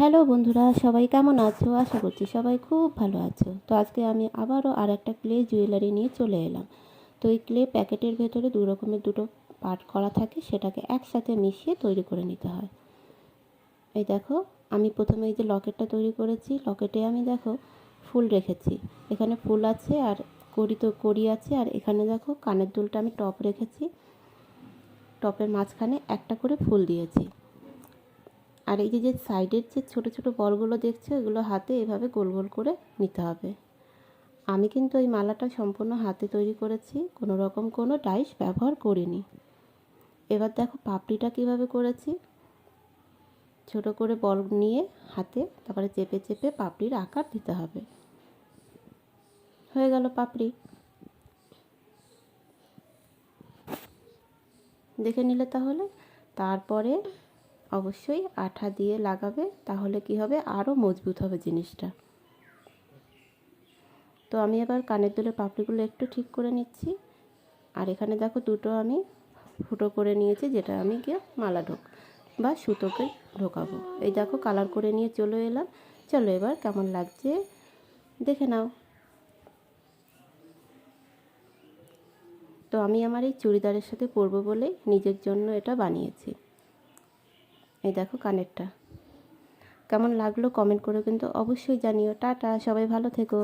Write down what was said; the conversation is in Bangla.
হ্যালো বন্ধুরা, সবাই কেমন আছো? আশা করছি সবাই খুব ভালো আছো। তো আজকে আমি আবারও আর একটা ক্লে জুয়েলারি নিয়ে চলে এলাম। তো এই ক্লে প্যাকেটের ভেতরে দু রকমের দুটো পার্ট করা থাকে, সেটাকে একসাথে মিশিয়ে তৈরি করে নিতে হয়। এই দেখো, আমি প্রথমে এই যে লকেটটা তৈরি করেছি, লকেটে আমি দেখো ফুল রেখেছি। এখানে ফুল আছে আর কড়ি আছে, আর এখানে দেখো কানের দুলটা আমি টপ রেখেছি। টপের মাঝখানে একটা করে ফুল দিয়েছি। আর এই যে সাইডের যে ছোট ছোট বলগুলো দেখছো, এগুলো হাতে এভাবে গোল গোল করে নিতে হবে। আমি কিন্তু এই মালাটা সম্পূর্ণ হাতে তৈরি করেছি, কোনো রকম কোনো ডাইস ব্যবহার করিনি। এবার দেখো পাপড়িটা কিভাবে করেছি। ছোট করে বল নিয়ে হাতে তারপরে চেপে চেপে পাপড়ির আকার দিতে হবে। হয়ে গেল পাপড়ি। দেখে নিলে তাহলে। তারপরে অবশ্যই আঠা দিয়ে লাগাবে, তাহলে কি হবে, আরও মজবুত হবে জিনিসটা। তো আমি এবার কানের দুলের পাপড়িগুলো একটু ঠিক করে নিচ্ছি। আর এখানে দেখো দুটো আমি ফুটো করে নিয়েছি, যেটা আমি গিয়ে মালা বা সুতোকে ঢোকাবো। এই দেখো কালার করে নিয়ে চলে এলাম। চলো এবার কেমন লাগছে দেখে নাও। তো আমি আমার এই চুড়িদারের সাথে পরবো বলে নিজের জন্য এটা বানিয়েছি। এই দেখো কানেরটা কেমন লাগলো কমেন্ট করে কিন্তু অবশ্যই জানিও। টাটা, সবাই ভালো থেকো।